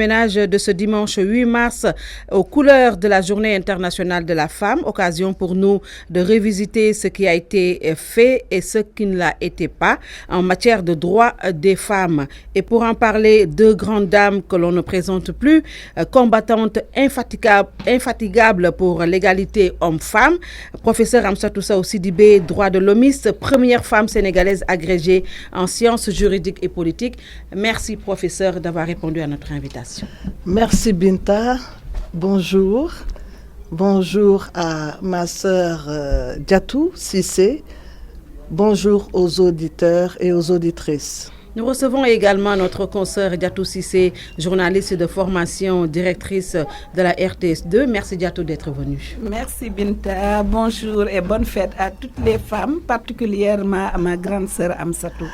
ménage de ce dimanche 8 mars aux couleurs de la Journée internationale de la femme. Occasion pour nous de revisiter ce qui a été fait et ce qui ne l'a été pas en matière de droits des femmes. Et pour en parler, deux grandes dames que l'on ne présente plus, combattantes infatigables pour l'égalité homme-femme. Professeur Amsatou Sow Sidibé, droit de l'homiste, première femme sénégalaise agrégée en sciences juridiques et politiques. Merci, professeur, d'avoir répondu à notre invitation. Merci, Binta. Bonjour. Bonjour à ma sœur Diatou Cissé. Bonjour aux auditeurs et aux auditrices. Nous recevons également notre consoeur Diatou Cissé, journaliste de formation, directrice de la RTS2. Merci Diatou d'être venue. Merci Binta, bonjour et bonne fête à toutes les femmes, particulièrement à ma grande sœur Amsatou.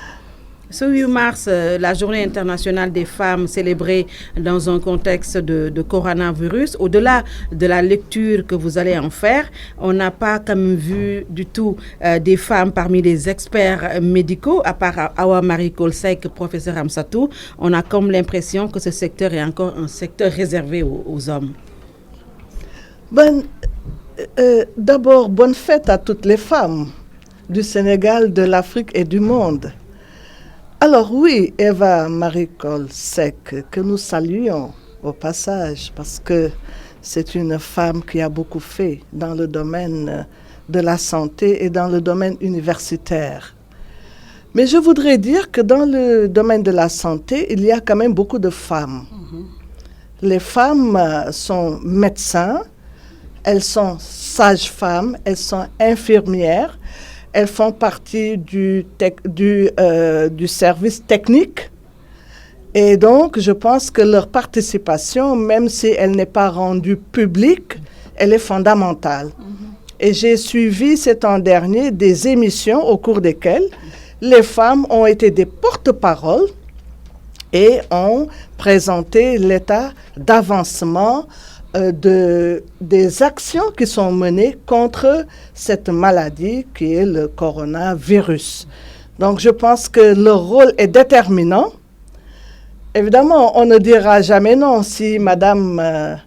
Ce 8 mars, la Journée internationale des femmes célébrée dans un contexte de coronavirus. Au-delà de la lecture que vous allez en faire, on n'a pas comme vu du tout des femmes parmi les experts médicaux, à part Awa Marie Kolsek, professeur Amsatou. On a comme l'impression que ce secteur est encore un secteur réservé aux hommes. D'abord, bonne fête à toutes les femmes du Sénégal, de l'Afrique et du monde. Alors oui, Eva Marie Kolsek, que nous saluons au passage, parce que c'est une femme qui a beaucoup fait dans le domaine de la santé et dans le domaine universitaire. Mais je voudrais dire que dans le domaine de la santé, il y a quand même beaucoup de femmes. Les femmes sont médecins, elles sont sages-femmes, elles sont infirmières. Elles font partie du service technique. Et donc, je pense que leur participation, même si elle n'est pas rendue publique, elle est fondamentale. Et j'ai suivi cet an dernier des émissions au cours desquelles les femmes ont été des porte-paroles et ont présenté l'état d'avancement des actions qui sont menées contre cette maladie qui est le coronavirus. Donc je pense que leur rôle est déterminant. Évidemment, on ne dira jamais non si Madame,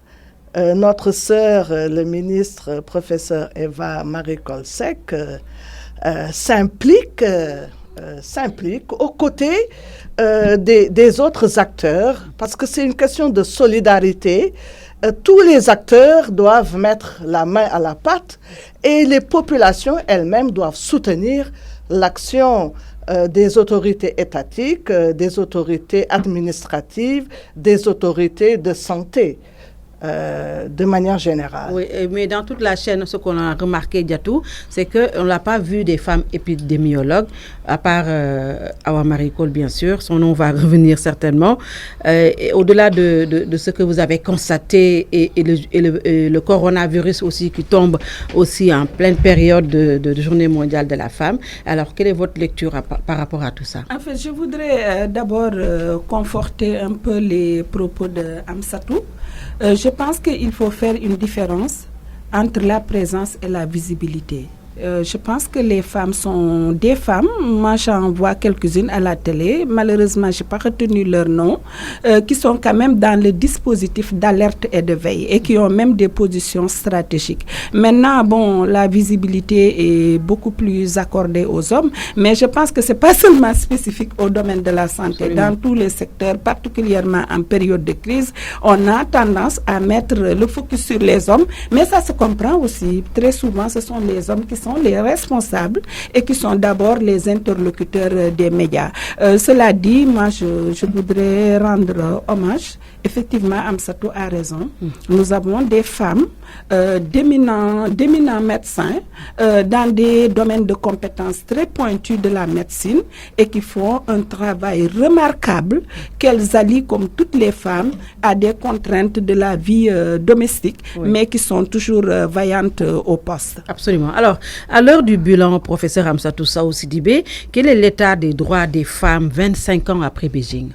notre sœur, le ministre, professeur Eva Marie Kolsek, s'implique aux côtés des autres acteurs, parce que c'est une question de solidarité. Tous les acteurs doivent mettre la main à la pâte et les populations elles-mêmes doivent soutenir l'action des autorités étatiques, des autorités administratives, des autorités de santé. De manière générale. Oui, mais dans toute la chaîne, ce qu'on a remarqué, Diatou, c'est qu'on n'a pas vu des femmes épidémiologues, à part Awa Marie Kol, bien sûr, son nom va revenir certainement. Et au-delà de ce que vous avez constaté et le coronavirus aussi qui tombe aussi en pleine période de Journée mondiale de la femme. Alors, quelle est votre lecture par rapport à tout ça? En fait, je voudrais d'abord conforter un peu les propos de Amsatou. Je pense qu'il faut faire une différence entre la présence et la visibilité. Je pense que les femmes sont des femmes. Moi, j'en vois quelques-unes à la télé. Malheureusement, je n'ai pas retenu leur nom, qui sont quand même dans le dispositif d'alerte et de veille et qui ont même des positions stratégiques. Maintenant, bon, la visibilité est beaucoup plus accordée aux hommes, mais je pense que ce n'est pas seulement spécifique au domaine de la santé. Absolument. Dans tous les secteurs, particulièrement en période de crise, on a tendance à mettre le focus sur les hommes, mais ça se comprend aussi. Très souvent, ce sont les hommes qui sont les responsables et qui sont d'abord les interlocuteurs des médias. Cela dit, moi, je voudrais rendre hommage. Effectivement, Amsatou a raison. Nous avons des femmes d'éminents médecins dans des domaines de compétences très pointus de la médecine et qui font un travail remarquable qu'elles allient comme toutes les femmes à des contraintes de la vie domestique, mais qui sont toujours vaillantes au poste. Absolument. Alors, à l'heure du bilan, professeur Amsatou Sow Sidibé, quel est l'état des droits des femmes 25 ans après Beijing?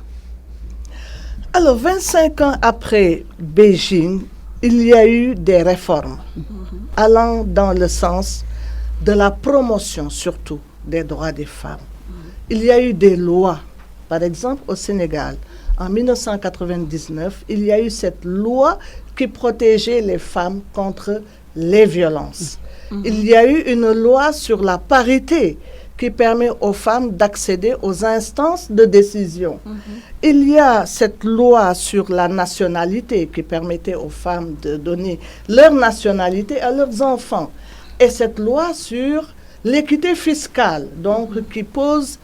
Alors, 25 ans après Beijing, il y a eu des réformes allant dans le sens de la promotion surtout des droits des femmes. Il y a eu des lois, par exemple au Sénégal, en 1999, il y a eu cette loi qui protégeait les femmes contre les violences. Il y a eu une loi sur la parité qui permet aux femmes d'accéder aux instances de décision. Il y a cette loi sur la nationalité qui permettait aux femmes de donner leur nationalité à leurs enfants. Et cette loi sur l'équité fiscale, donc qui pose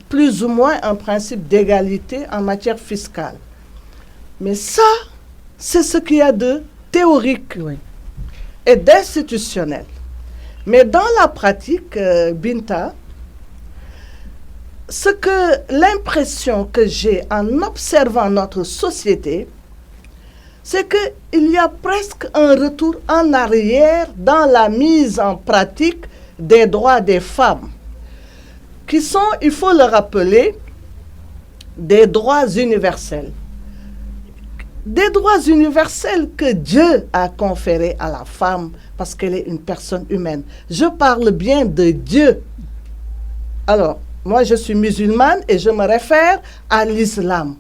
plus ou moins un principe d'égalité en matière fiscale. Mais ça, c'est ce qu'il y a de théorique et d'institutionnel. Mais dans la pratique, Binta, l'impression que j'ai en observant notre société, c'est qu'il y a presque un retour en arrière dans la mise en pratique des droits des femmes, qui sont, il faut le rappeler, des droits universels. Des droits universels que Dieu a conférés à la femme parce qu'elle est une personne humaine. Je parle bien de Dieu. Alors, moi je suis musulmane et je me réfère à l'islam.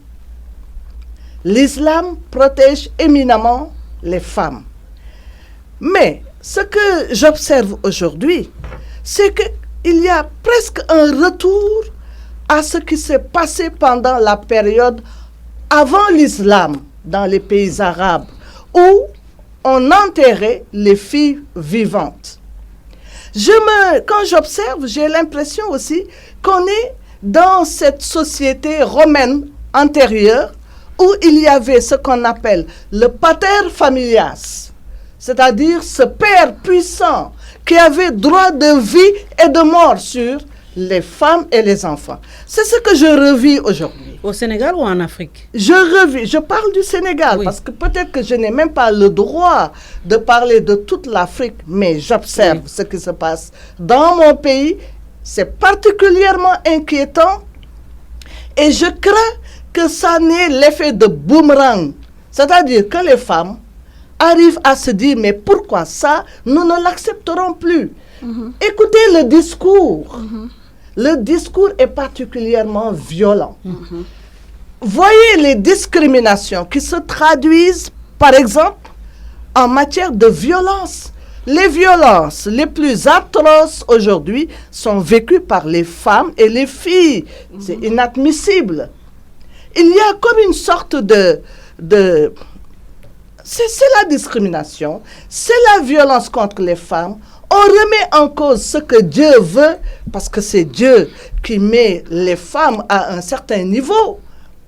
L'islam protège éminemment les femmes. Mais ce que j'observe aujourd'hui, c'est qu'il y a presque un retour à ce qui s'est passé pendant la période avant l'islam dans les pays arabes, où on enterrait les filles vivantes. Quand j'observe, j'ai l'impression aussi qu'on est dans cette société romaine antérieure où il y avait ce qu'on appelle le pater familias, c'est-à-dire ce père puissant qui avait droit de vie et de mort sur les femmes et les enfants. C'est ce que je revis aujourd'hui. Au Sénégal ou en Afrique? Je parle du Sénégal, parce que peut-être que je n'ai même pas le droit de parler de toute l'Afrique, mais j'observe ce qui se passe dans mon pays. C'est particulièrement inquiétant et je crains que ça n'ait l'effet de boomerang. C'est-à-dire que les femmes arrivent à se dire, mais pourquoi ça? Nous ne l'accepterons plus. Écoutez le discours. Le discours est particulièrement violent. Voyez les discriminations qui se traduisent, par exemple, en matière de violence. Les violences les plus atroces aujourd'hui sont vécues par les femmes et les filles. C'est inadmissible. Il y a comme une sorte c'est la discrimination, c'est la violence contre les femmes. On remet en cause ce que Dieu veut, parce que c'est Dieu qui met les femmes à un certain niveau,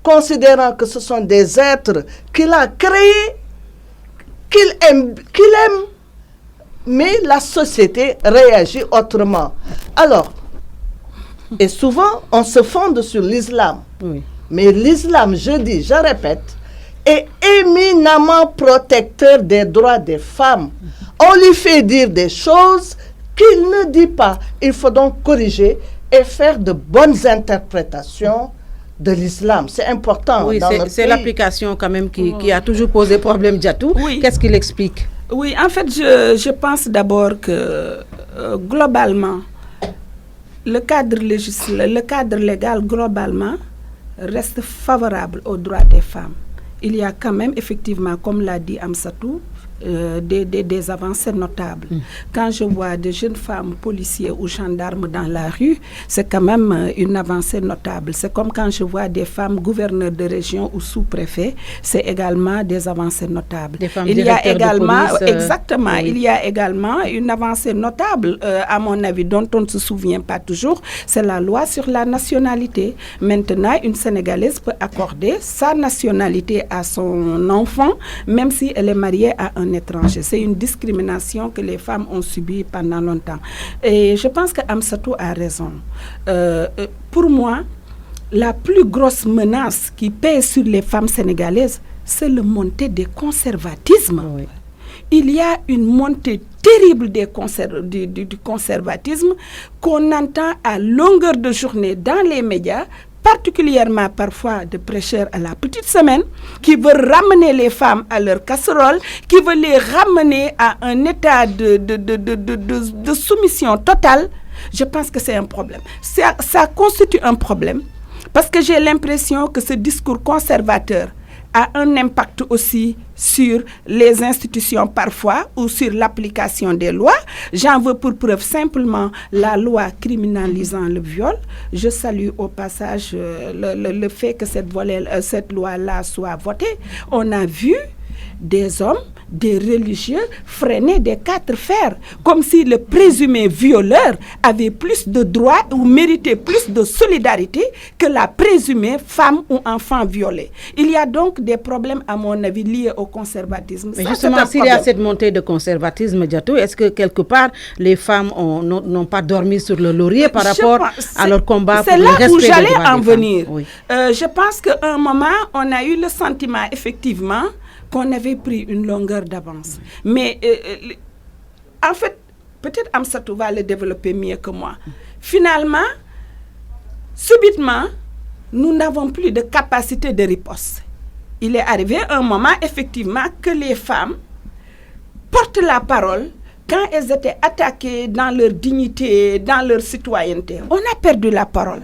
considérant que ce sont des êtres qu'il a créés, qu'il aime, mais la société réagit autrement. Alors, et souvent, on se fonde sur l'islam. Mais l'islam, je répète, est éminemment protecteur des droits des femmes. On lui fait dire des choses qu'il ne dit pas. Il faut donc corriger et faire de bonnes interprétations de l'islam. C'est important. Oui, c'est l'application quand même qui a toujours posé problème, Diatou. Qu'est-ce qu'il explique? Oui, en fait, je pense d'abord que globalement, le cadre légal globalement reste favorable aux droits des femmes. Il y a quand même, effectivement, comme l'a dit Amsatou, des avancées notables. Quand je vois des jeunes femmes policiers ou gendarmes dans la rue, c'est quand même une avancée notable. C'est comme quand je vois des femmes gouverneurs de région ou sous-préfets, c'est également des avancées notables. Des femmes directeurs de police, exactement, il y a également une avancée notable, à mon avis, dont on ne se souvient pas toujours, c'est la loi sur la nationalité. Maintenant, une Sénégalaise peut accorder sa nationalité à son enfant, même si elle est mariée à un étranger. C'est une discrimination que les femmes ont subie pendant longtemps. Et je pense que Amsatou a raison. Pour moi, la plus grosse menace qui pèse sur les femmes sénégalaises, c'est le montée des conservatismes. Il y a une montée terrible du conservatisme qu'on entend à longueur de journée dans les médias, particulièrement parfois de prêcheurs à la petite semaine, qui veulent ramener les femmes à leur casserole, qui veulent les ramener à un état de soumission totale. Je pense que c'est un problème. Ça constitue un problème Parce que j'ai l'impression que ce discours conservateur a un impact aussi sur les institutions parfois ou sur l'application des lois. J'en veux pour preuve simplement la loi criminalisant le viol. Je salue au passage le fait que cette loi-là soit votée. On a vu des hommes, des religieux freiner des 4 fers, comme si le présumé violeur avait plus de droits ou méritait plus de solidarité que la présumée femme ou enfant violée. Il y a donc des problèmes, à mon avis, liés au conservatisme. Mais justement, s'il y a cette montée de conservatisme, Diatou, est-ce que quelque part, les femmes n'ont pas dormi sur le laurier par rapport à leur combat pour le respect des droits des femmes? C'est là où j'allais en venir. Oui. Je pense qu'à un moment, on a eu le sentiment, effectivement, qu'on avait pris une longueur d'avance. Mais en fait, peut-être Amsatou va le développer mieux que moi. Finalement, subitement, nous n'avons plus de capacité de riposte. Il est arrivé un moment, effectivement, que les femmes portent la parole quand elles étaient attaquées dans leur dignité, dans leur citoyenneté. On a perdu la parole.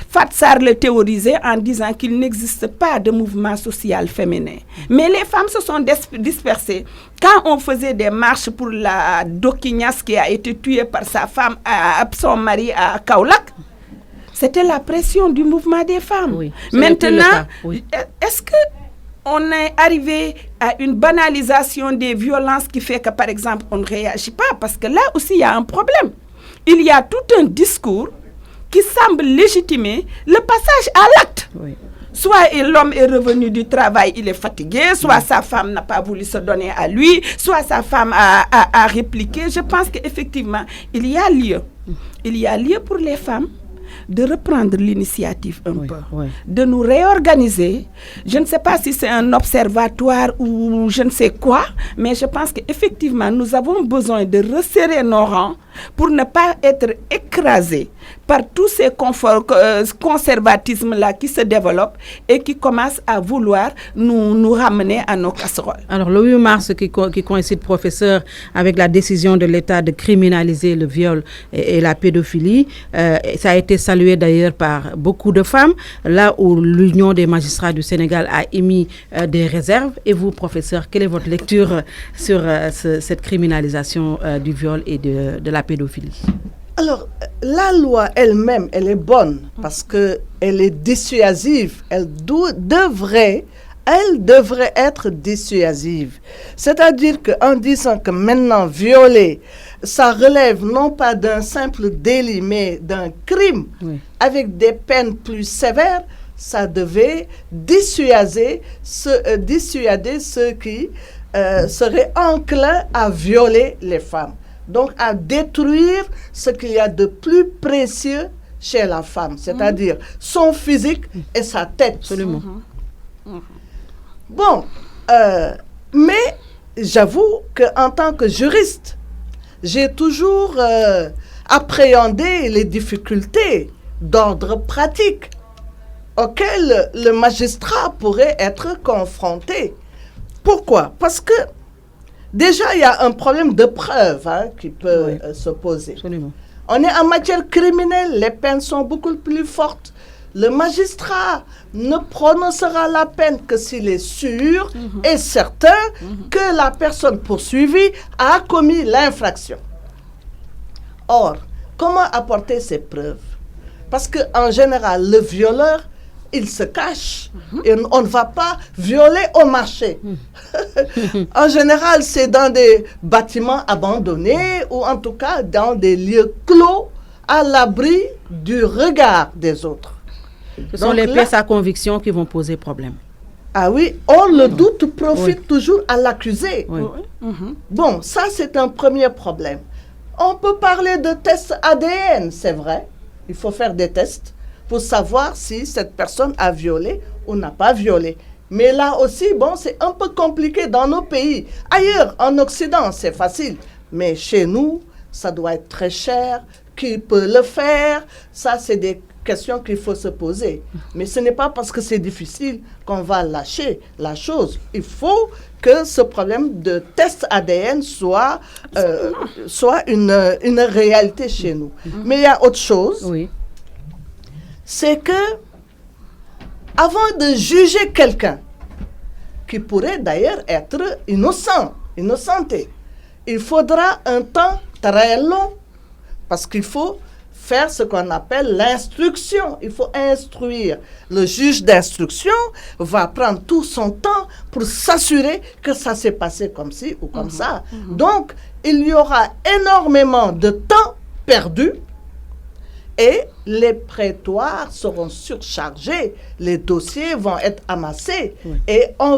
Fatsar le théorisait en disant qu'il n'existe pas de mouvement social féminin. Mais les femmes se sont dispersées. Quand on faisait des marches pour la Dokignas qui a été tuée par sa femme, son mari à Kaolack, c'était la pression du mouvement des femmes. Oui, maintenant, oui. Est-ce qu'on est arrivé à une banalisation des violences qui fait que, par exemple, on ne réagit pas? Parce que là aussi, il y a un problème. Il y a tout un discours qui semble légitimer le passage à l'acte. Oui. Soit l'homme est revenu du travail, il est fatigué, soit sa femme n'a pas voulu se donner à lui, soit sa femme a répliqué. Je pense qu'effectivement, il y a lieu pour les femmes de reprendre l'initiative un peu, de nous réorganiser. Je ne sais pas si c'est un observatoire ou je ne sais quoi, mais je pense qu'effectivement, nous avons besoin de resserrer nos rangs pour ne pas être écrasés par tous ces conservatismes-là qui se développent et qui commencent à vouloir nous ramener à nos casseroles. Alors, le 8 mars qui coïncide, professeur, avec la décision de l'État de criminaliser le viol et la pédophilie, ça a été salué d'ailleurs par beaucoup de femmes, là où l'Union des magistrats du Sénégal a émis des réserves. Et vous, professeur, quelle est votre lecture sur cette criminalisation du viol et de la pédophilie? Alors, la loi elle-même, elle est bonne parce qu'elle est dissuasive. Elle devrait être dissuasive. C'est-à-dire qu'en disant que maintenant, violer, ça relève non pas d'un simple délit, mais d'un crime avec des peines plus sévères, ça devait dissuader ceux qui seraient enclins à violer les femmes. Donc, à détruire ce qu'il y a de plus précieux chez la femme, c'est-à-dire son physique et sa tête. Absolument. Bon, mais j'avoue qu'en tant que juriste, j'ai toujours appréhendé les difficultés d'ordre pratique auxquelles le magistrat pourrait être confronté. Pourquoi? Parce que déjà, il y a un problème de preuve qui peut se poser. Absolument. On est en matière criminelle, les peines sont beaucoup plus fortes. Le magistrat ne prononcera la peine que s'il est sûr et certain que la personne poursuivie a commis l'infraction. Or, comment apporter ces preuves? Parce qu'en général, le violeur, il se cache et on ne va pas violer au marché. En général, c'est dans des bâtiments abandonnés ou en tout cas dans des lieux clos à l'abri du regard des autres. Ce sont les pièces à conviction qui vont poser problème. Ah oui, or le doute profite toujours à l'accusé. Bon, ça c'est un premier problème. On peut parler de tests ADN, c'est vrai. Il faut faire des tests pour savoir si cette personne a violé ou n'a pas violé. Mais là aussi, bon, c'est un peu compliqué dans nos pays. Ailleurs, en Occident, c'est facile. Mais chez nous, ça doit être très cher. Qui peut le faire? Ça, c'est des questions qu'il faut se poser. Mais ce n'est pas parce que c'est difficile qu'on va lâcher la chose. Il faut que ce problème de test ADN soit une réalité chez nous. Mais il y a autre chose. Oui. C'est que avant de juger quelqu'un, qui pourrait d'ailleurs être innocenté, il faudra un temps très long, parce qu'il faut faire ce qu'on appelle l'instruction. Il faut instruire. Le juge d'instruction va prendre tout son temps pour s'assurer que ça s'est passé comme ci ou comme ça. Donc, il y aura énormément de temps perdu et les prétoires seront surchargés, les dossiers vont être amassés et on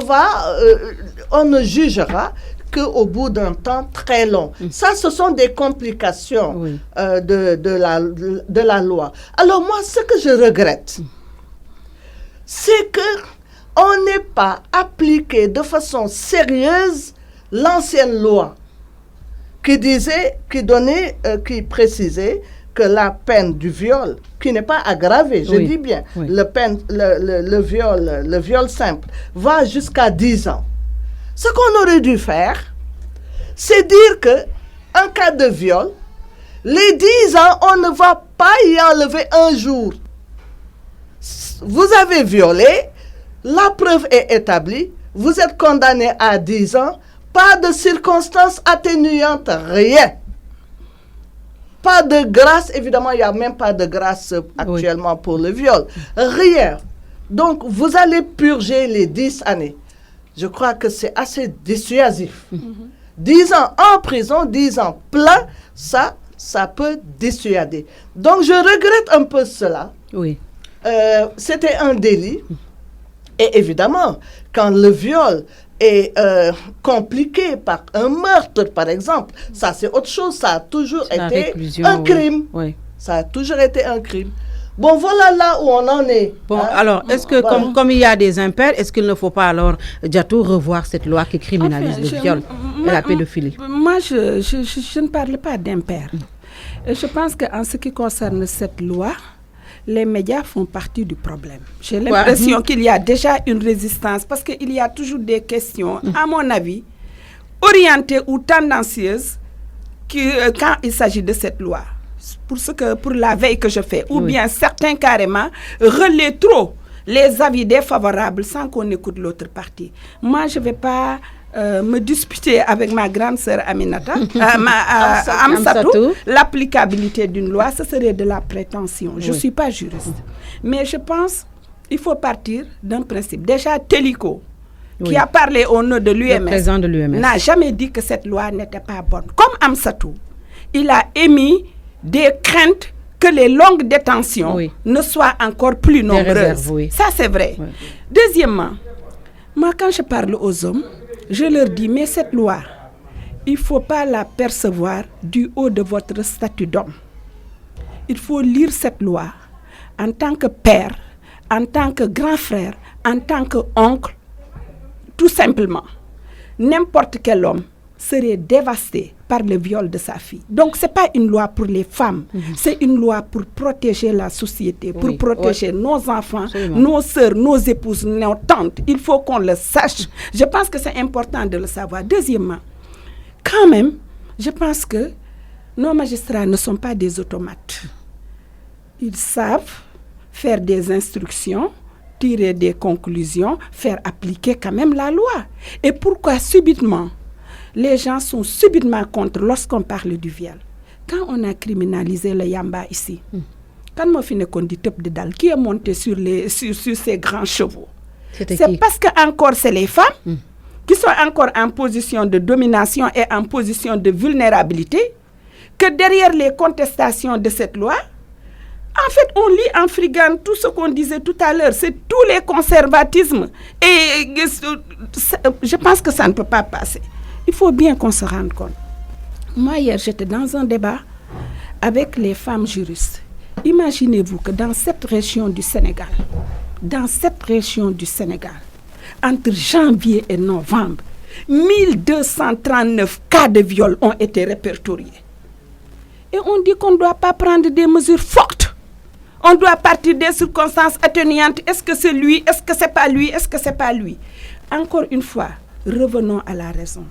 ne jugera qu'au bout d'un temps très long. Ça, ce sont des complications de la loi. Alors moi, ce que je regrette, c'est qu'on n'ait pas appliqué de façon sérieuse l'ancienne loi qui précisait que la peine du viol, qui n'est pas aggravée, je dis bien, le viol simple, va jusqu'à 10 ans. Ce qu'on aurait dû faire, c'est dire que en cas de viol, les 10 ans, on ne va pas y enlever un jour. Vous avez violé, la preuve est établie, vous êtes condamné à 10 ans, pas de circonstances atténuantes, rien. Pas de grâce, évidemment, il n'y a même pas de grâce actuellement pour le viol. Rien. Donc, vous allez purger les 10 années. Je crois que c'est assez dissuasif. 10 ans en prison, 10 ans plein, ça peut dissuader. Donc, je regrette un peu cela. C'était un délit. Et évidemment, quand le viol est compliqué par un meurtre, par exemple, ça c'est autre chose. Ça a toujours été un crime. Ça a toujours été un crime. Bon, voilà là où on en est. Bon, alors, est-ce que, comme il y a des impairs, est-ce qu'il ne faut pas alors, Diatou, revoir cette loi qui criminalise le viol et la pédophilie? Moi, je ne parle pas d'impairs. Je pense qu'en ce qui concerne cette loi, les médias font partie du problème. J'ai l'impression qu'il y a déjà une résistance parce qu'il y a toujours des questions, à mon avis, orientées ou tendancieuses quand il s'agit de cette loi. Pour la veille que je fais, ou bien certains carrément relaient trop les avis défavorables sans qu'on écoute l'autre partie. Moi, je ne vais pas me disputer avec ma grande sœur Aminata, Amsatou, l'applicabilité d'une loi, ce serait de la prétention. Je ne suis pas juriste. Mais je pense qu'il faut partir d'un principe. Déjà, Téliko, qui a parlé au nom de l'UMS, n'a jamais dit que cette loi n'était pas bonne. Comme Amsatou, il a émis des craintes que les longues détentions ne soient encore plus nombreuses. Ça, c'est vrai. Deuxièmement, moi, quand je parle aux hommes, je leur dis, mais cette loi, il ne faut pas la percevoir du haut de votre statut d'homme. Il faut lire cette loi en tant que père, en tant que grand frère, en tant qu'oncle, tout simplement. N'importe quel homme serait dévasté par le viol de sa fille. Donc, ce n'est pas une loi pour les femmes, c'est une loi pour protéger la société, pour protéger nos enfants, nos sœurs, nos épouses, nos tantes. Il faut qu'on le sache. Je pense que c'est important de le savoir. Deuxièmement, quand même, je pense que nos magistrats ne sont pas des automates. Ils savent faire des instructions, tirer des conclusions, faire appliquer quand même la loi. Et pourquoi subitement les gens sont subitement contre lorsqu'on parle du viol? Quand on a criminalisé le yamba ici, quand mon fils qu'on dit top de dalle, qui est monté sur ces grands chevaux? C'est parce que encore c'est les femmes qui sont encore en position de domination et en position de vulnérabilité que derrière les contestations de cette loi, en fait, on lit en frigane tout ce qu'on disait tout à l'heure. C'est tous les conservatismes. Et je pense que ça ne peut pas passer. Il faut bien qu'on se rende compte. Moi, hier, j'étais dans un débat avec les femmes juristes. Imaginez-vous que dans cette région du Sénégal, entre janvier et novembre, 1239 cas de viol ont été répertoriés. Et on dit qu'on ne doit pas prendre des mesures fortes. On doit partir des circonstances atténuantes. Est-ce que c'est lui? Est-ce que c'est pas lui? Est-ce que c'est pas lui? Encore une fois, revenons à la raison.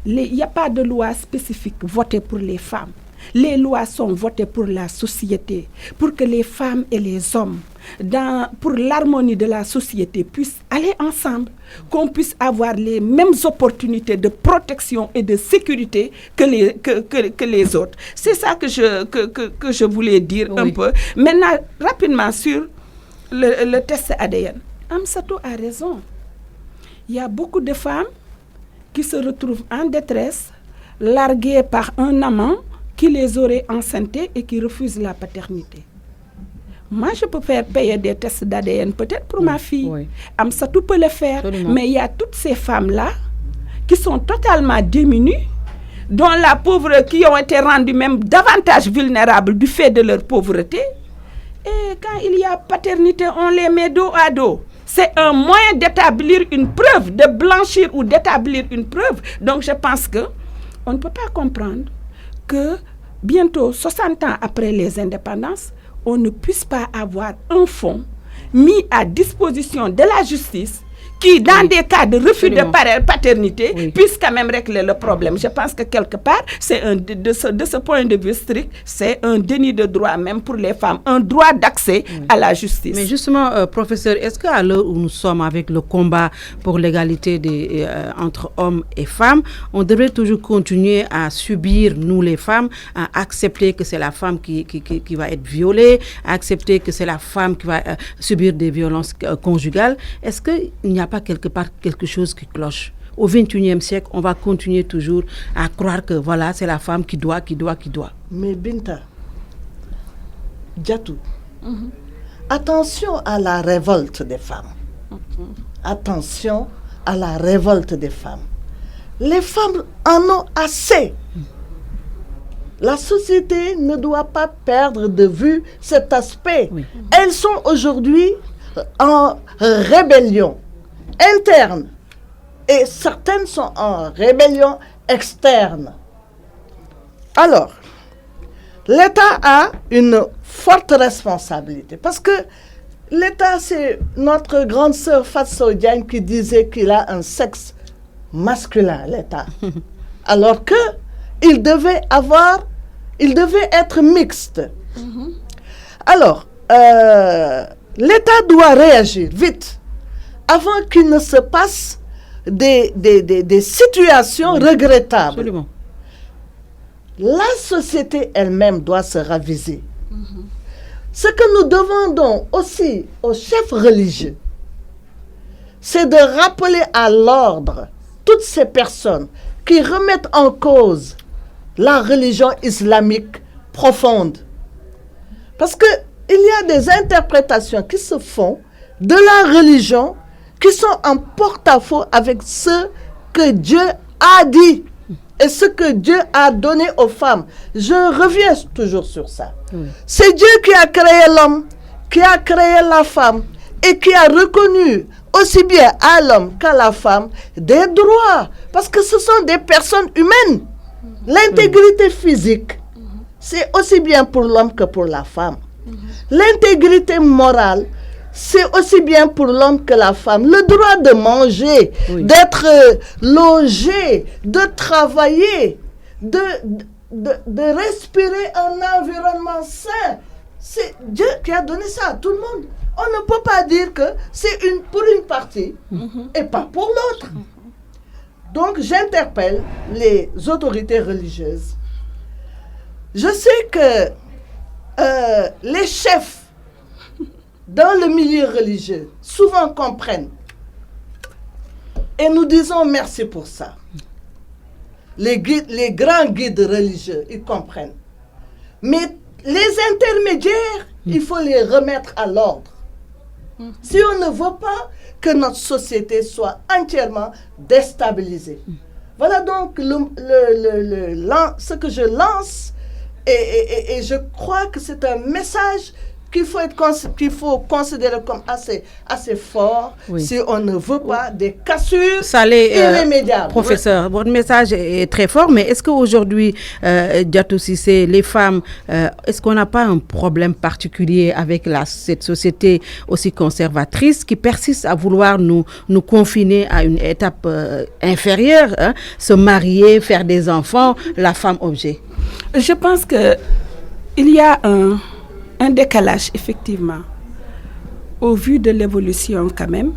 Il n'y a pas de loi spécifique votée pour les femmes. Les lois sont votées pour la société, pour que les femmes et les hommes, pour l'harmonie de la société, puissent aller ensemble, qu'on puisse avoir les mêmes opportunités de protection et de sécurité que les autres. C'est ça que je voulais dire un peu. Maintenant, rapidement sur le test ADN. Amsatou a raison. Il y a beaucoup de femmes qui se retrouvent en détresse, larguées par un amant qui les aurait enceintés et qui refuse la paternité. Moi, je peux faire payer des tests d'ADN peut-être pour ma fille. Amsatou peut le faire. Absolument. Mais il y a toutes ces femmes-là qui sont totalement démunies, dont la pauvreté, qui ont été rendues même davantage vulnérables du fait de leur pauvreté. Et quand il y a paternité, on les met dos à dos. C'est un moyen d'établir une preuve, de blanchir ou d'établir une preuve. Donc, je pense qu'on ne peut pas comprendre que bientôt, 60 ans après les indépendances, on ne puisse pas avoir un fonds mis à disposition de la justice qui, dans des cas de refus de paternité, puisse quand même régler le problème. Je pense que quelque part, de ce point de vue strict, c'est un déni de droit même pour les femmes, un droit d'accès à la justice. Mais justement, professeur, est-ce qu'à l'heure où nous sommes avec le combat pour l'égalité entre hommes et femmes, on devrait toujours continuer à subir, nous les femmes, à accepter que c'est la femme qui va être violée, à accepter que c'est la femme qui va subir des violences conjugales? Est-ce qu'il n'y a pas quelque part quelque chose qui cloche? Au XXIe siècle, on va continuer toujours à croire que voilà, c'est la femme qui doit. Mais Binta, Diatou, attention à la révolte des femmes. Attention à la révolte des femmes. Les femmes en ont assez. La société ne doit pas perdre de vue cet aspect. Elles sont aujourd'hui en rébellion interne et certaines sont en rébellion externe. Alors, l'État a une forte responsabilité parce que l'État, c'est notre grande sœur Fatou Diagne qui disait qu'il a un sexe masculin, l'État. Alors que il devait être mixte. Alors, l'État doit réagir vite avant qu'il ne se passe des situations regrettables. Absolument. La société elle-même doit se raviser. Ce que nous demandons aussi aux chefs religieux, c'est de rappeler à l'ordre toutes ces personnes qui remettent en cause la religion islamique profonde. Parce qu'il y a des interprétations qui se font de la religion qui sont en porte-à-faux avec ce que Dieu a dit et ce que Dieu a donné aux femmes. Je reviens toujours sur ça. C'est Dieu qui a créé l'homme, qui a créé la femme et qui a reconnu aussi bien à l'homme qu'à la femme des droits. Parce que ce sont des personnes humaines. L'intégrité physique, c'est aussi bien pour l'homme que pour la femme. L'intégrité morale, c'est aussi bien pour l'homme que la femme. Le droit de manger, d'être logé, de travailler, de respirer un environnement sain. C'est Dieu qui a donné ça à tout le monde. On ne peut pas dire que c'est pour une partie et pas pour l'autre. Donc, j'interpelle les autorités religieuses. Je sais que les chefs dans le milieu religieux souvent comprennent. Et nous disons merci pour ça. Les grands guides religieux, ils comprennent. Mais les intermédiaires, il faut les remettre à l'ordre. Si on ne veut pas que notre société soit entièrement déstabilisée. Voilà donc ce que je lance et je crois que c'est un message qu'il faut considérer comme assez fort si on ne veut pas des cassures irrémédiables. Professeur, votre message est très fort, mais est-ce qu'aujourd'hui, Diatou Cissé, les femmes, est-ce qu'on n'a pas un problème particulier avec cette société aussi conservatrice qui persiste à vouloir nous confiner à une étape inférieure, se marier, faire des enfants, la femme objet? Je pense qu'il y a un décalage, effectivement, au vu de l'évolution quand même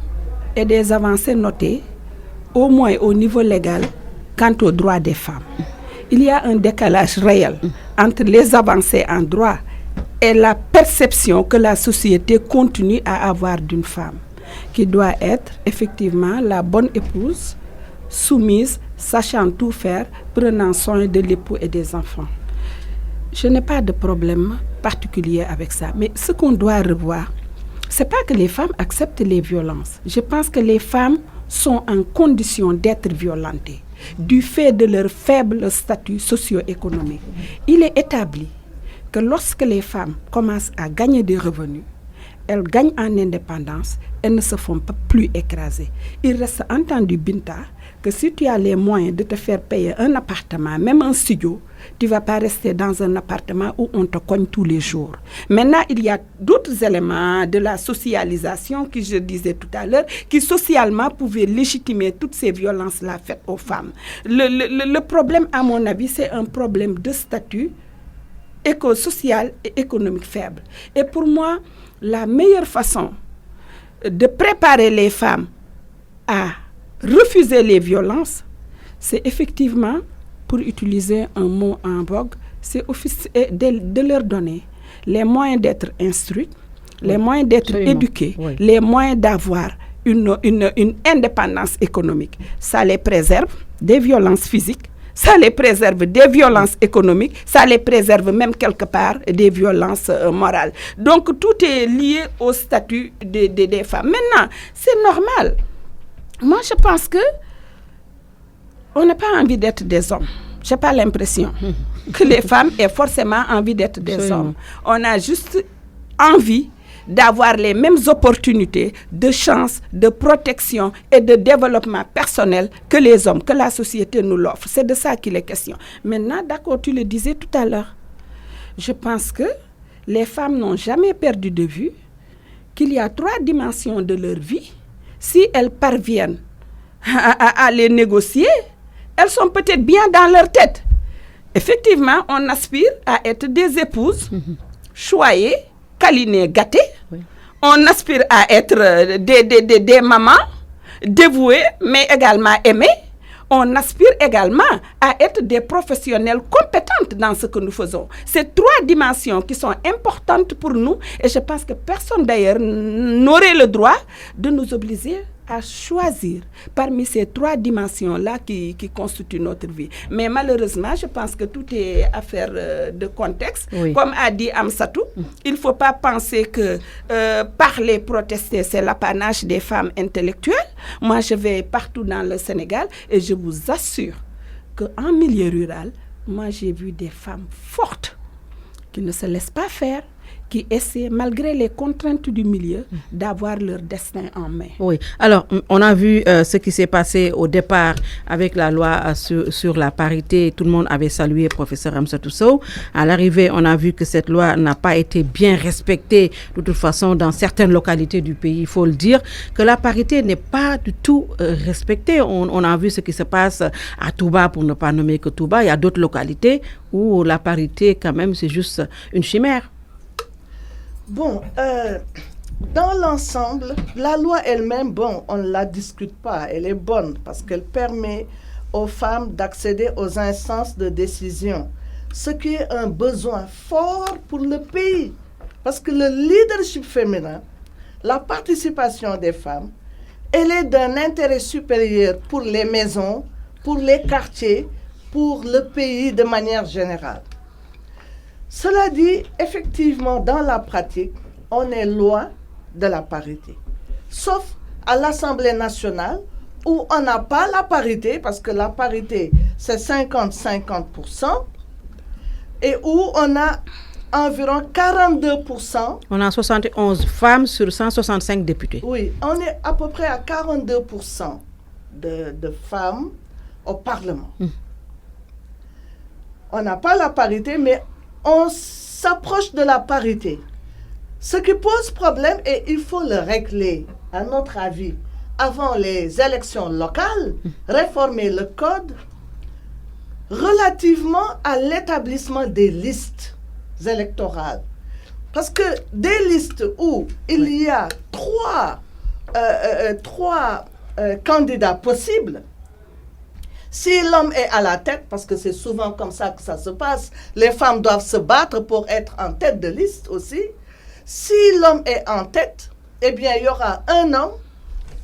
et des avancées notées, au moins au niveau légal, quant aux droits des femmes. Il y a un décalage réel entre les avancées en droit et la perception que la société continue à avoir d'une femme, qui doit être effectivement la bonne épouse, soumise, sachant tout faire, prenant soin de l'époux et des enfants. Je n'ai pas de problème particulier avec ça. Mais ce qu'on doit revoir, ce n'est pas que les femmes acceptent les violences. Je pense que les femmes sont en condition d'être violentées du fait de leur faible statut socio-économique. Il est établi que lorsque les femmes commencent à gagner des revenus, elles gagnent en indépendance, elles ne se font pas plus écraser. Il reste entendu, Binta, que si tu as les moyens de te faire payer un appartement, même un studio, tu ne vas pas rester dans un appartement où on te cogne tous les jours. Maintenant, il y a d'autres éléments de la socialisation que je disais tout à l'heure, qui socialement pouvaient légitimer toutes ces violences-là faites aux femmes. Le problème, à mon avis, c'est un problème de statut social et économique faible. Et pour moi, la meilleure façon de préparer les femmes à refuser les violences, c'est effectivement, pour utiliser un mot en vogue, c'est de leur donner les moyens d'être instruites, les moyens d'être éduquées, les moyens d'avoir une indépendance économique. Ça les préserve des violences physiques, ça les préserve des violences économiques, ça les préserve même quelque part des violences morales. Donc tout est lié au statut des femmes. Maintenant, c'est normal. Moi, je pense que on n'a pas envie d'être des hommes. Je n'ai pas l'impression que les femmes aient forcément envie d'être des hommes. On a juste envie d'avoir les mêmes opportunités de chance, de protection et de développement personnel que les hommes, que la société nous l'offre. C'est de ça qu'il est question. Maintenant, d'accord, tu le disais tout à l'heure, je pense que les femmes n'ont jamais perdu de vue qu'il y a 3 dimensions de leur vie. Si elles parviennent à les négocier, elles sont peut-être bien dans leur tête. Effectivement, on aspire à être des épouses, choyées, câlinées, gâtées. Oui. On aspire à être des mamans, dévouées, mais également aimées. On aspire également à être des professionnels compétentes dans ce que nous faisons. C'est 3 dimensions qui sont importantes pour nous et je pense que personne d'ailleurs n'aurait le droit de nous obliger à choisir parmi ces 3 dimensions-là qui constituent notre vie. Mais malheureusement, je pense que tout est affaire de contexte. Oui. Comme a dit Amsatou, il ne faut pas penser que parler, protester, c'est l'apanage des femmes intellectuelles. Moi, je vais partout dans le Sénégal et je vous assure qu'en milieu rural, moi, j'ai vu des femmes fortes qui ne se laissent pas faire, qui essaient, malgré les contraintes du milieu, d'avoir leur destin en main. Oui. Alors, on a vu ce qui s'est passé au départ avec la loi sur la parité. Tout le monde avait salué professeur Amsatou Sow. À l'arrivée, on a vu que cette loi n'a pas été bien respectée. De toute façon, dans certaines localités du pays, il faut le dire, que la parité n'est pas du tout respectée. On a vu ce qui se passe à Touba, pour ne pas nommer que Touba. Il y a d'autres localités où la parité, quand même, c'est juste une chimère. Bon, dans l'ensemble, la loi elle-même, bon, on ne la discute pas, elle est bonne parce qu'elle permet aux femmes d'accéder aux instances de décision, ce qui est un besoin fort pour le pays. Parce que le leadership féminin, la participation des femmes, elle est d'un intérêt supérieur pour les maisons, pour les quartiers, pour le pays de manière générale. Cela dit, effectivement, dans la pratique, on est loin de la parité. Sauf à l'Assemblée nationale, où on n'a pas la parité, parce que la parité, c'est 50-50%, et où on a environ 42%. On a 71 femmes sur 165 députés. Oui, on est à peu près à 42% de femmes au Parlement. On n'a pas la parité, mais on s'approche de la parité. Ce qui pose problème, et il faut le régler, à notre avis, avant les élections locales, réformer le code relativement à l'établissement des listes électorales. Parce que des listes où il y a trois candidats possibles, si l'homme est à la tête, parce que c'est souvent comme ça que ça se passe, les femmes doivent se battre pour être en tête de liste aussi. Si l'homme est en tête, eh bien, il y aura un homme,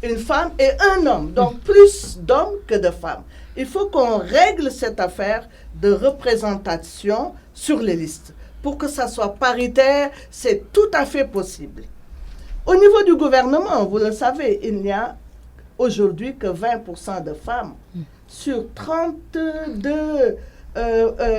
une femme et un homme. Donc, plus d'hommes que de femmes. Il faut qu'on règle cette affaire de représentation sur les listes. Pour que ça soit paritaire, c'est tout à fait possible. Au niveau du gouvernement, vous le savez, il n'y a aujourd'hui que 20% de femmes. Sur 32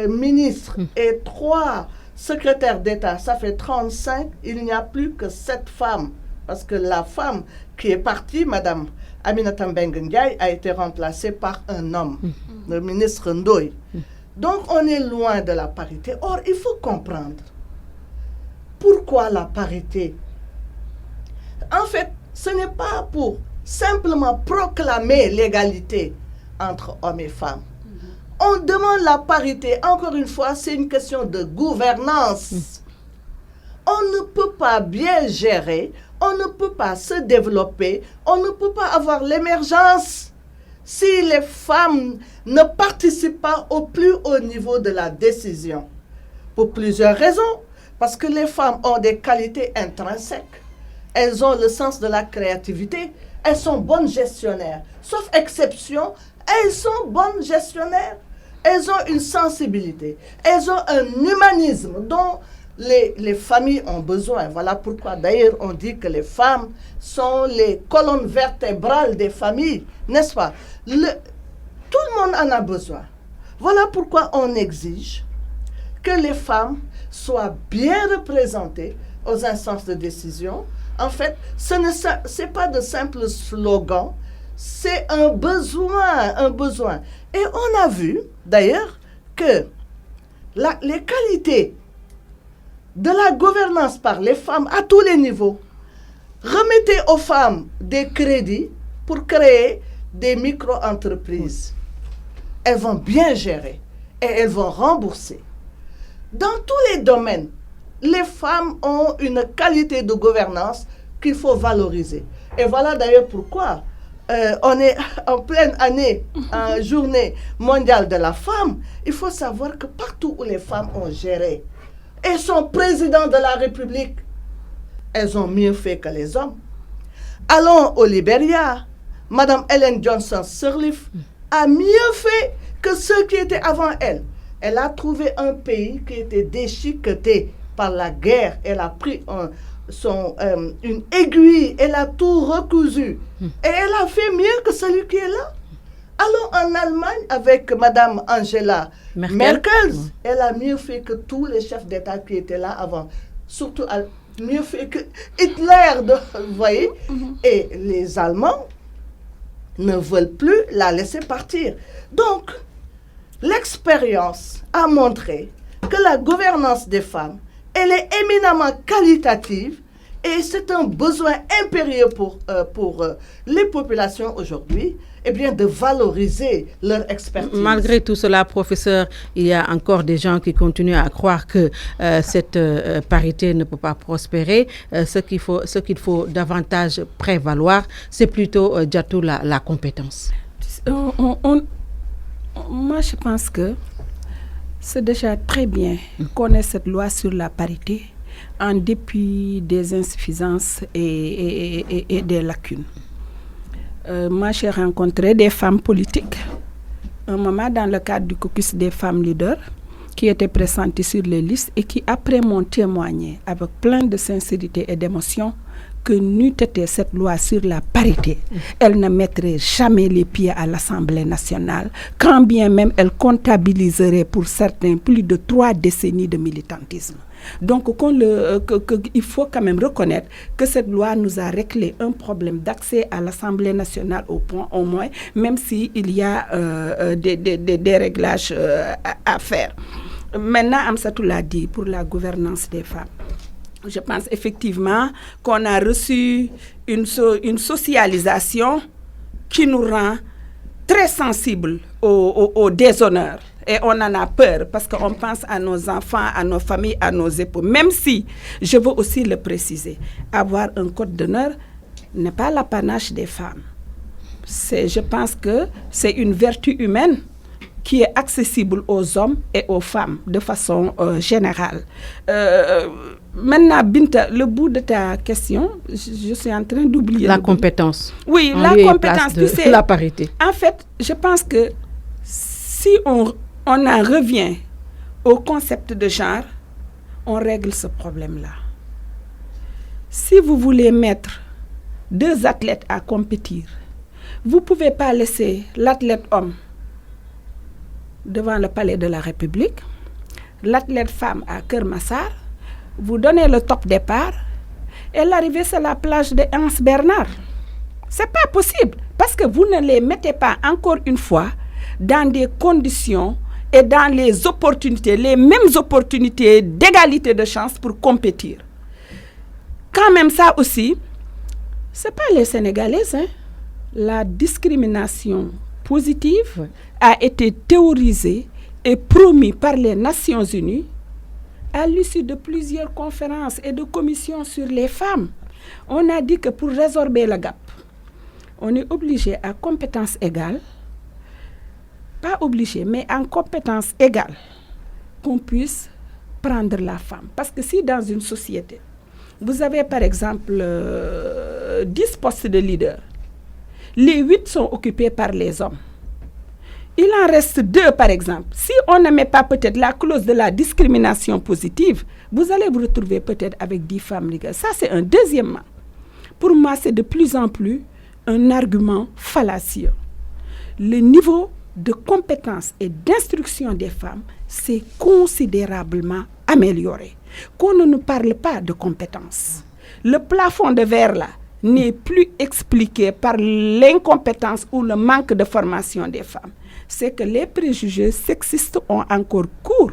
ministres et 3 secrétaires d'État, ça fait 35, il n'y a plus que 7 femmes. Parce que la femme qui est partie, Madame Aminata Mbengue Ndiaye, a été remplacée par un homme, le ministre Ndoye. Donc on est loin de la parité. Or, il faut comprendre pourquoi la parité. En fait, ce n'est pas pour simplement proclamer l'égalité entre hommes et femmes. On demande la parité. Encore une fois, c'est une question de gouvernance. On ne peut pas bien gérer, on ne peut pas se développer, on ne peut pas avoir l'émergence si les femmes ne participent pas au plus haut niveau de la décision. Pour plusieurs raisons. Parce que les femmes ont des qualités intrinsèques. Elles ont le sens de la créativité. Elles sont bonnes gestionnaires. Sauf exception, elles sont bonnes gestionnaires. Elles ont une sensibilité. Elles ont un humanisme dont les familles ont besoin. Voilà pourquoi d'ailleurs on dit que les femmes sont les colonnes vertébrales des familles, n'est-ce pas? Tout le monde en a besoin. Voilà pourquoi on exige que les femmes soient bien représentées aux instances de décision. En fait, ce n'est pas de simples slogans, c'est un besoin, un besoin. Et on a vu d'ailleurs que les qualités de la gouvernance par les femmes à tous les niveaux remettez aux femmes des crédits pour créer des micro-entreprises. Elles vont bien gérer et elles vont rembourser. Dans tous les domaines, les femmes ont une qualité de gouvernance qu'il faut valoriser. Et voilà d'ailleurs pourquoi on est en pleine année, en journée mondiale de la femme. Il faut savoir que partout où les femmes ont géré et sont présidents de la République, elles ont mieux fait que les hommes. Allons au Libéria. Madame Ellen Johnson Sirleaf a mieux fait que ceux qui étaient avant elle. Elle a trouvé un pays qui était déchiqueté par la guerre. Elle a pris une aiguille, elle a tout recousu. Et elle a fait mieux que celui qui est là. Allons en Allemagne avec Madame Angela Merkel. Elle a mieux fait que tous les chefs d'État qui étaient là avant. Surtout mieux fait que Hitler, vous voyez. Et les Allemands ne veulent plus la laisser partir. Donc, l'expérience a montré que la gouvernance des femmes, elle est éminemment qualitative et c'est un besoin impérieux pour les populations aujourd'hui, eh bien, de valoriser leur expertise. Malgré tout cela, professeur, il y a encore des gens qui continuent à croire que cette parité ne peut pas prospérer. Ce qu'il faut davantage prévaloir, c'est plutôt, Diatou, la compétence. Moi, je pense que c'est déjà très bien qu'on ait cette loi sur la parité en dépit des insuffisances et des lacunes. Moi, j'ai rencontré des femmes politiques, un moment dans le cadre du caucus des femmes leaders, qui étaient pressenties sur les listes et qui, après, m'ont témoigné avec plein de sincérité et d'émotion que n'eût été cette loi sur la parité, elle ne mettrait jamais les pieds à l'Assemblée nationale, quand bien même elle comptabiliserait pour certains plus de 3 décennies de militantisme. Donc, il faut quand même reconnaître que cette loi nous a réglé un problème d'accès à l'Assemblée nationale au moins, même s'il y a des réglages à faire. Maintenant, Amsatou l'a dit, pour la gouvernance des femmes. Je pense effectivement qu'on a reçu une socialisation qui nous rend très sensibles au déshonneur. Et on en a peur parce qu'on pense à nos enfants, à nos familles, à nos époux. Même si, je veux aussi le préciser, avoir un code d'honneur n'est pas l'apanage des femmes. Je pense que c'est une vertu humaine qui est accessible aux hommes et aux femmes de façon générale. Maintenant, Binta, le bout de ta question, je suis en train d'oublier. La compétence. Oui, la compétence. Tu sais, la parité. En fait, je pense que si on en revient au concept de genre, on règle ce problème-là. Si vous voulez mettre 2 athlètes à compétir, vous ne pouvez pas laisser l'athlète homme devant le palais de la République, l'athlète femme à Keur-Massar, vous donnez le top départ et l'arrivée c'est la plage de Anse Bernard. C'est pas possible parce que vous ne les mettez pas encore une fois dans des conditions et dans les opportunités, les mêmes opportunités d'égalité de chance pour compétir. Quand même ça aussi, c'est pas les Sénégalais, hein. La discrimination positive a été théorisée et promise par les Nations Unies à l'issue de plusieurs conférences et de commissions sur les femmes. On a dit que pour résorber le gap, on est obligé à compétence égale, pas obligé, mais en compétence égale, qu'on puisse prendre la femme. Parce que si dans une société, vous avez par exemple 10 postes de leader, les 8 sont occupés par les hommes. Il en reste 2, par exemple. Si on ne met pas peut-être la clause de la discrimination positive, vous allez vous retrouver peut-être avec 10 femmes leaders. Ça, c'est un deuxièmement. Pour moi, c'est de plus en plus un argument fallacieux. Le niveau de compétence et d'instruction des femmes s'est considérablement amélioré. Qu'on ne nous parle pas de compétences. Le plafond de verre, là, n'est plus expliqué par l'incompétence ou le manque de formation des femmes. C'est que les préjugés sexistes ont encore cours.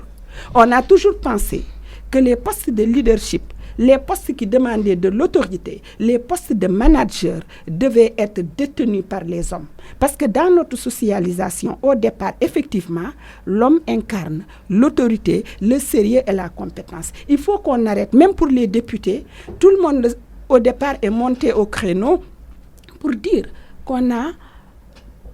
On a toujours pensé que les postes de leadership, les postes qui demandaient de l'autorité, les postes de manager devaient être détenus par les hommes. Parce que dans notre socialisation, au départ, effectivement, l'homme incarne l'autorité, le sérieux et la compétence. Il faut qu'on arrête, même pour les députés, tout le monde au départ est monté au créneau pour dire qu'on n'a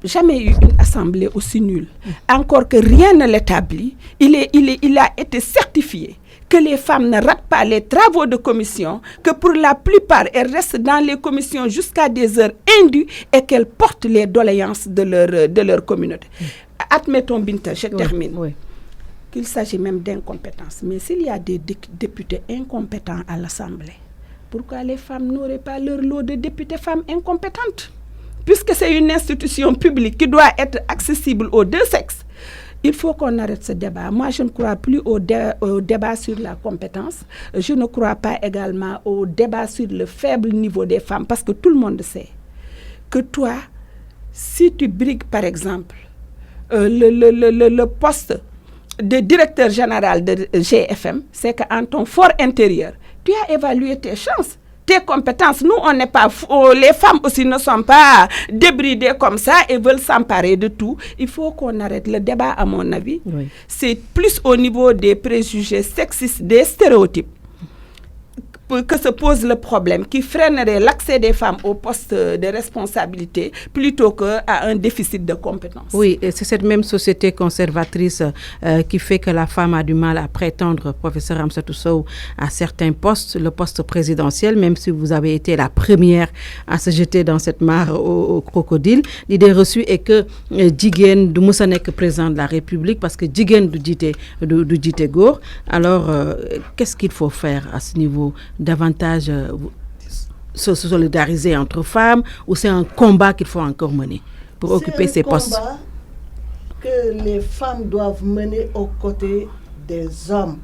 jamais eu une assemblée aussi nulle. Encore que rien ne l'établit, il a été certifié que les femmes ne ratent pas les travaux de commission, que pour la plupart, elles restent dans les commissions jusqu'à des heures indues et qu'elles portent les doléances de leur communauté. Admettons, Binta, je termine, qu'il s'agit même d'incompétence. Mais s'il y a des députés incompétents à l'Assemblée, pourquoi les femmes n'auraient pas leur lot de députés femmes incompétentes? Puisque c'est une institution publique qui doit être accessible aux 2 sexes, il faut qu'on arrête ce débat. Moi, je ne crois plus au débat sur la compétence. Je ne crois pas également au débat sur le faible niveau des femmes, parce que tout le monde sait que toi, si tu brigues, par exemple, le poste de directeur général de GFM, c'est qu'en ton fort intérieur, tu as évalué tes chances, tes compétences. Nous, on n'est pas les femmes aussi ne sont pas débridées comme ça et veulent s'emparer de tout. Il faut qu'on arrête le débat, à mon avis. Oui. C'est plus au niveau des préjugés sexistes, des stéréotypes, que se pose le problème, qui freinerait l'accès des femmes aux postes de responsabilité plutôt qu'à un déficit de compétences. Oui, et c'est cette même société conservatrice qui fait que la femme a du mal à prétendre, professeur Amsatou Sow, à certains postes, le poste présidentiel, même si vous avez été la première à se jeter dans cette mare au crocodile. L'idée reçue est que Jigéen du Moussa n'est que président de la République parce que Jigéen du Jité Góor. Alors, qu'est-ce qu'il faut faire à ce niveau? Davantage se solidariser entre femmes ou c'est un combat qu'il faut encore mener pour occuper ces postes? C'est un combat que les femmes doivent mener aux côtés des hommes.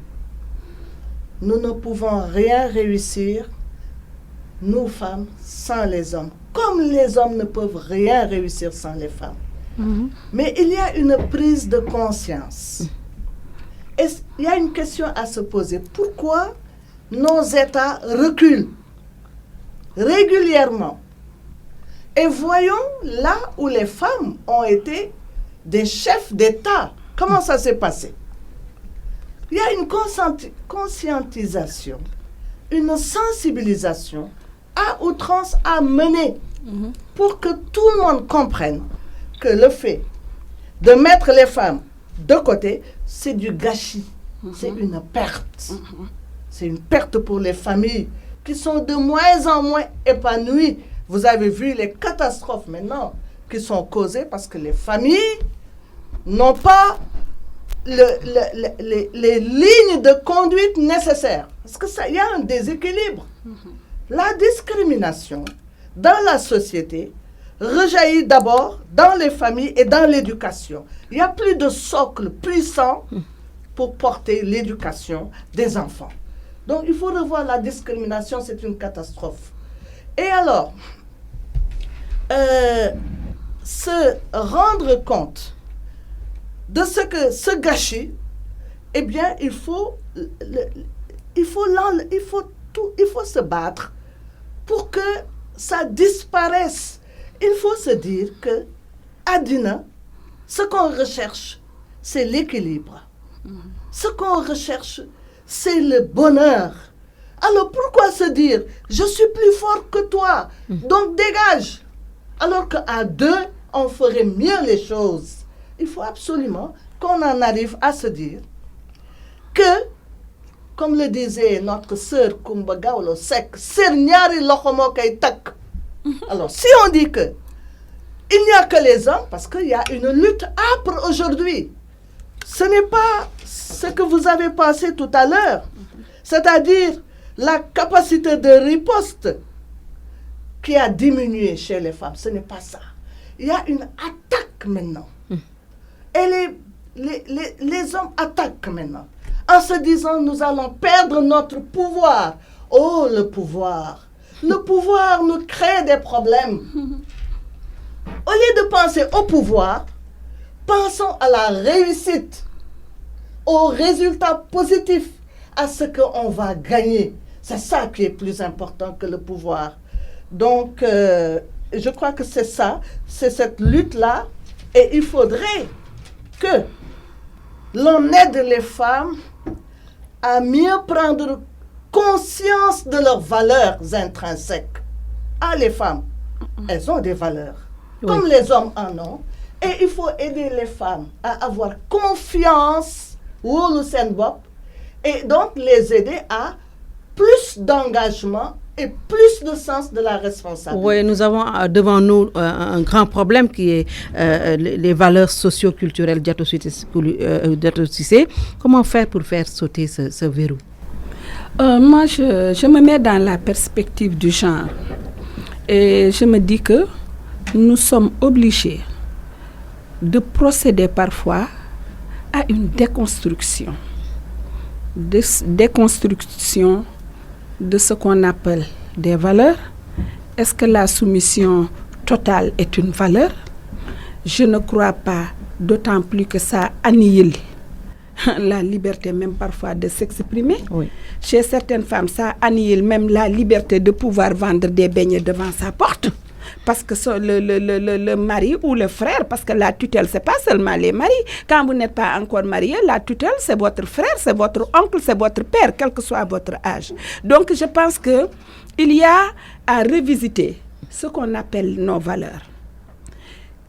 Nous ne pouvons rien réussir, nous femmes, sans les hommes. Comme les hommes ne peuvent rien réussir sans les femmes. Mais il y a une prise de conscience. Et il y a une question à se poser. Pourquoi nos États reculent régulièrement? Et voyons là où les femmes ont été des chefs d'État. Comment ça s'est passé? Il y a une conscientisation, une sensibilisation à outrance à mener pour que tout le monde comprenne que le fait de mettre les femmes de côté, c'est du gâchis, c'est une perte. C'est une perte pour les familles qui sont de moins en moins épanouies. Vous avez vu les catastrophes maintenant qui sont causées parce que les familles n'ont pas les lignes de conduite nécessaires. Parce que ça, il y a un déséquilibre. La discrimination dans la société rejaillit d'abord dans les familles et dans l'éducation. Il n'y a plus de socle puissant pour porter l'éducation des enfants. Donc il faut revoir la discrimination, c'est une catastrophe. Et alors, se rendre compte de ce gâchis, eh bien, il faut se battre pour que ça disparaisse. Il faut se dire que, à Dina, ce qu'on recherche, c'est l'équilibre. Ce qu'on recherche, c'est le bonheur. Alors pourquoi se dire, je suis plus fort que toi, donc dégage. Alors qu'à deux, on ferait mieux les choses. Il faut absolument qu'on en arrive à se dire que, comme le disait notre sœur Kumba Gawlo Seck, alors si on dit que il n'y a que les hommes, parce qu'il y a une lutte âpre aujourd'hui, ce n'est pas ce que vous avez pensé tout à l'heure, c'est-à-dire la capacité de riposte qui a diminué chez les femmes. Ce n'est pas ça. Il y a une attaque maintenant. Et les hommes attaquent maintenant en se disant nous allons perdre notre pouvoir. Oh, le pouvoir! Le pouvoir nous crée des problèmes. Au lieu de penser au pouvoir, pensons à la réussite, aux résultats positifs, à ce qu'on va gagner. C'est ça qui est plus important que le pouvoir. Donc, je crois que c'est ça, c'est cette lutte-là. Et il faudrait que l'on aide les femmes à mieux prendre conscience de leurs valeurs intrinsèques. Ah, les femmes, elles ont des valeurs, comme les hommes en ont. Et il faut aider les femmes à avoir confiance, et donc les aider à plus d'engagement et plus de sens de la responsabilité. Oui, nous avons devant nous un grand problème qui est les valeurs socio-culturelles Diatou Cissé. Comment faire pour faire sauter ce verrou? Moi, je me mets dans la perspective du genre et je me dis que nous sommes obligés de procéder parfois à une déconstruction de ce qu'on appelle des valeurs. Est-ce que la soumission totale est une valeur? Je ne crois pas, d'autant plus que ça annihile la liberté même parfois de s'exprimer. Oui. Chez certaines femmes, ça annihile même la liberté de pouvoir vendre des beignets devant sa porte. Parce que le mari ou le frère, parce que la tutelle, ce n'est pas seulement les maris. Quand vous n'êtes pas encore marié, la tutelle, c'est votre frère, c'est votre oncle, c'est votre père, quel que soit votre âge. Donc, je pense qu'il y a à revisiter ce qu'on appelle nos valeurs.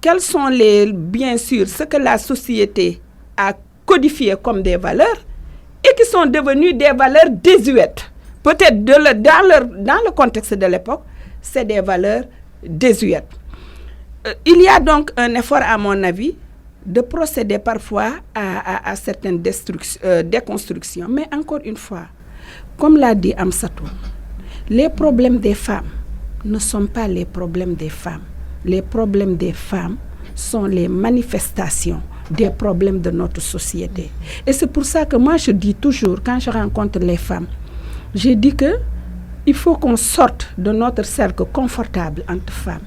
Quelles sont bien sûr, ce que la société a codifié comme des valeurs et qui sont devenues des valeurs désuètes. Peut-être dans le contexte de l'époque, c'est des valeurs désuètes. Il y a donc un effort, à mon avis, de procéder parfois à certaines déconstructions. Mais encore une fois, comme l'a dit Amsatou, les problèmes des femmes ne sont pas les problèmes des femmes. Les problèmes des femmes sont les manifestations des problèmes de notre société. Et c'est pour ça que moi je dis toujours, quand je rencontre les femmes, j'ai dit que il faut qu'on sorte de notre cercle confortable entre femmes.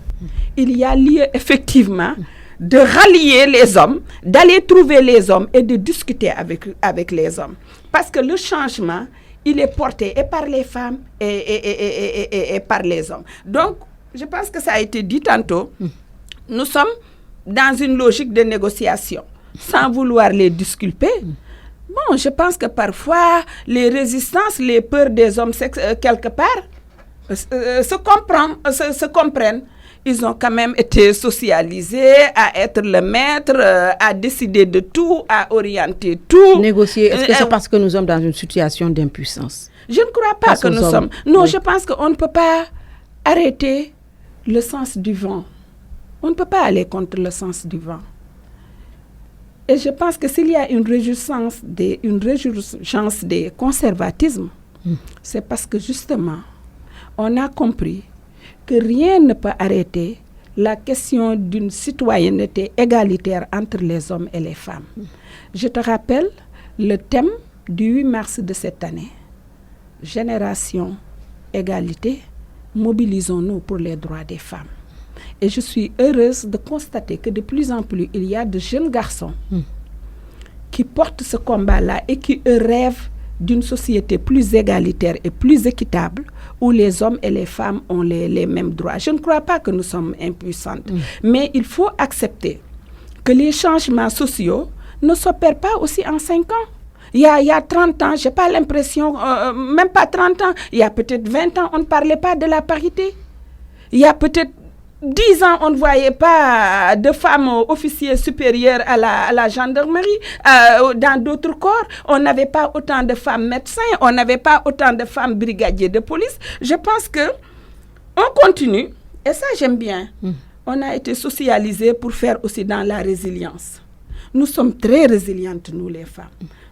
Il y a lieu effectivement de rallier les hommes, d'aller trouver les hommes et de discuter avec les hommes. Parce que le changement, il est porté et par les femmes et par les hommes. Donc, je pense que ça a été dit tantôt, nous sommes dans une logique de négociation, sans vouloir les disculper. Bon, je pense que parfois, les résistances, les peurs des hommes, quelque part, se comprennent. Ils ont quand même été socialisés à être le maître, à décider de tout, à orienter tout. Négocier, est-ce que c'est parce que nous sommes dans une situation d'impuissance? Je ne crois pas que nous sommes. Non, oui. Je pense qu'on ne peut pas arrêter le sens du vent. On ne peut pas aller contre le sens du vent. Et je pense que s'il y a une résurgence des conservatismes, c'est parce que justement, on a compris que rien ne peut arrêter la question d'une citoyenneté égalitaire entre les hommes et les femmes. Je te rappelle le thème du 8 mars de cette année. Génération, égalité, mobilisons-nous pour les droits des femmes. Et je suis heureuse de constater que de plus en plus, il y a de jeunes garçons qui portent ce combat-là et qui rêvent d'une société plus égalitaire et plus équitable où les hommes et les femmes ont les mêmes droits. Je ne crois pas que nous sommes impuissantes, mais il faut accepter que les changements sociaux ne s'opèrent pas aussi en 5 ans. Il y a 30 ans, je n'ai pas l'impression, même pas 30 ans, il y a peut-être 20 ans, on ne parlait pas de la parité. Il y a peut-être 10 ans, on ne voyait pas de femmes officiers supérieurs à la gendarmerie. Dans d'autres corps, on n'avait pas autant de femmes médecins, on n'avait pas autant de femmes brigadiers de police. Je pense que on continue, et ça j'aime bien. On a été socialisés pour faire aussi dans la résilience. Nous sommes très résilientes, nous les femmes.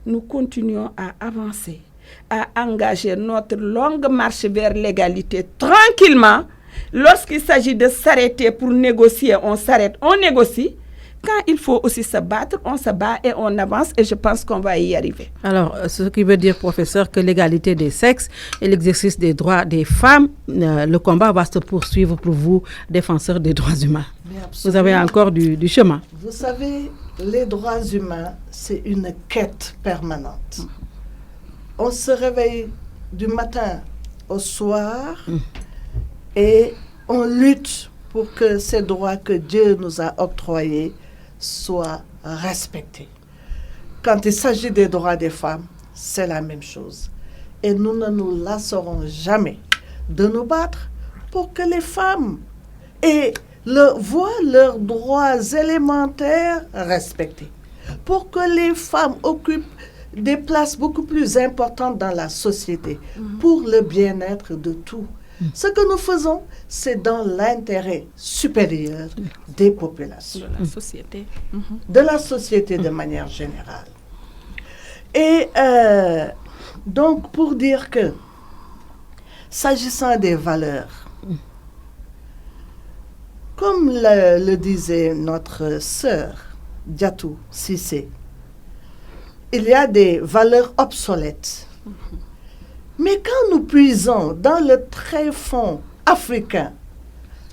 Nous continuons à avancer, à engager notre longue marche vers l'égalité tranquillement. Lorsqu'il s'agit de s'arrêter pour négocier, on s'arrête, on négocie. Quand il faut aussi se battre, on se bat et on avance et je pense qu'on va y arriver. Alors, ce qui veut dire, professeur, que l'égalité des sexes et l'exercice des droits des femmes, le combat va se poursuivre pour vous, défenseurs des droits humains. Vous avez encore du chemin. Vous savez, les droits humains, c'est une quête permanente. On se réveille du matin au soir et on lutte pour que ces droits que Dieu nous a octroyés soient respectés. Quand il s'agit des droits des femmes, c'est la même chose. Et nous ne nous lasserons jamais de nous battre pour que les femmes voient leurs droits élémentaires respectés. Pour que les femmes occupent des places beaucoup plus importantes dans la société, pour le bien-être de tous. Ce que nous faisons, c'est dans l'intérêt supérieur des populations. De la société. De la société de manière générale. Et donc, pour dire que, s'agissant des valeurs, comme le disait notre sœur, Diatou Cissé, il y a des valeurs obsolètes. Mais quand nous puisons dans le tréfonds africain,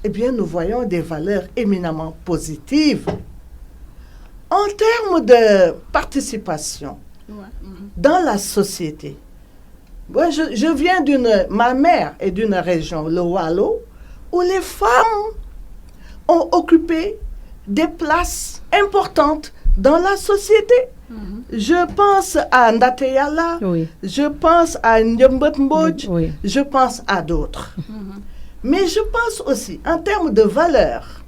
eh bien, nous voyons des valeurs éminemment positives. En termes de participation dans la société, moi, je viens ma mère est d'une région, le Wallo, où les femmes ont occupé des places importantes dans la société. Je pense à Ndate-Yala, je pense à Ndiambet Mbodj, je pense à d'autres. Mais je pense aussi, en termes de valeurs,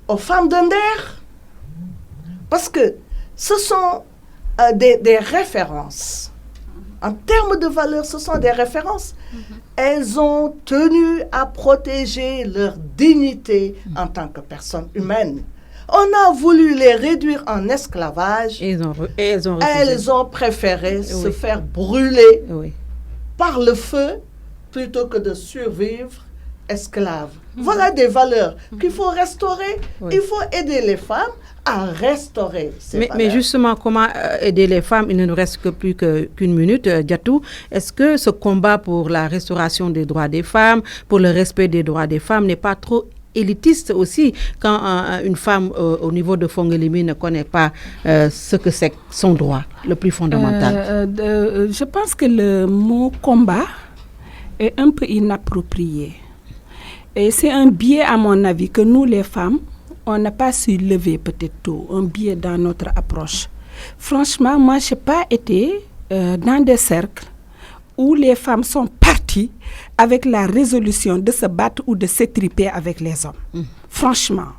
aux femmes d'Ender, parce que ce sont des références. En termes de valeurs, ce sont des références. Elles ont tenu à protéger leur dignité en tant que personnes humaines. On a voulu les réduire en esclavage. Elles ont préféré se faire brûler par le feu plutôt que de survivre esclaves. Voilà des valeurs qu'il faut restaurer. Il faut aider les femmes à restaurer ces valeurs. Mais justement, comment aider les femmes? Il ne nous reste que plus qu'une minute, Diatou. Est-ce que ce combat pour la restauration des droits des femmes, pour le respect des droits des femmes, n'est pas trop élitiste aussi quand une femme au niveau de Fongelimi ne connaît pas ce que c'est son droit le plus fondamental? Je pense que le mot combat est un peu inapproprié. Et c'est un biais, à mon avis, que nous, les femmes, on n'a pas su lever peut-être tôt, un biais dans notre approche. Franchement, moi, je n'ai pas été dans des cercles où les femmes sont parties avec la résolution de se battre ou de s'étriper avec les hommes. Franchement.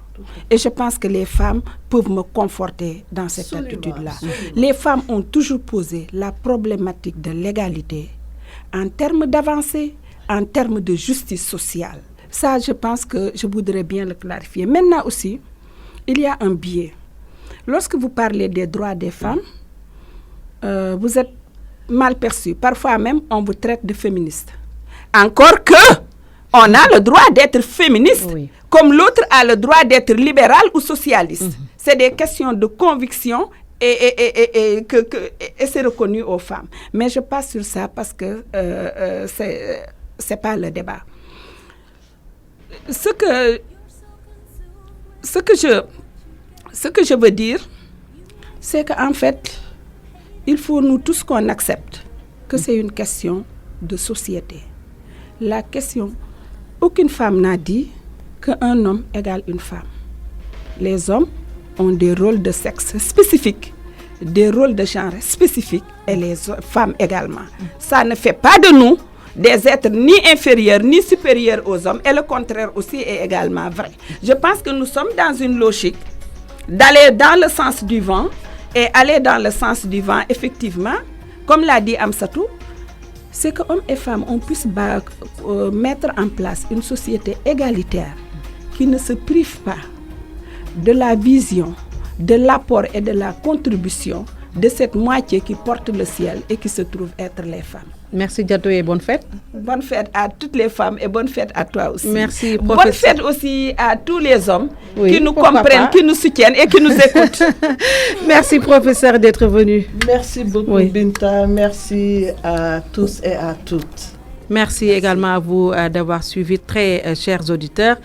Et je pense que les femmes peuvent me conforter dans cette attitude-là. Les femmes ont toujours posé la problématique de l'égalité en termes d'avancée, en termes de justice sociale. Ça, je pense que je voudrais bien le clarifier. Maintenant aussi, il y a un biais. Lorsque vous parlez des droits des femmes, vous êtes mal perçu. Parfois même, on vous traite de féministe. Encore que, on a le droit d'être féministe, comme l'autre a le droit d'être libéral ou socialiste. C'est des questions de conviction et c'est reconnu aux femmes. Mais je passe sur ça parce que c'est pas le débat. Ce que je veux dire, c'est qu'en fait, il faut nous tous qu'on accepte que c'est une question de société. La question, aucune femme n'a dit qu'un homme égale une femme. Les hommes ont des rôles de sexe spécifiques, des rôles de genre spécifiques, et les femmes également. Ça ne fait pas de nous des êtres ni inférieurs ni supérieurs aux hommes, et le contraire aussi est également vrai. Je pense que nous sommes dans une logique d'aller dans le sens du vent, et aller dans le sens du vent, effectivement, comme l'a dit Amsatou, c'est que hommes et femmes, on puisse mettre en place une société égalitaire qui ne se prive pas de la vision, de l'apport et de la contribution de cette moitié qui porte le ciel et qui se trouve être les femmes. Merci Diatou et bonne fête. Bonne fête à toutes les femmes et bonne fête à toi aussi. Merci, professeur. Bonne fête aussi à tous les hommes qui nous comprennent, qui nous soutiennent et qui nous écoutent. Merci professeur d'être venu. Merci beaucoup Binta, merci à tous et à toutes. Merci également à vous d'avoir suivi, très chers auditeurs.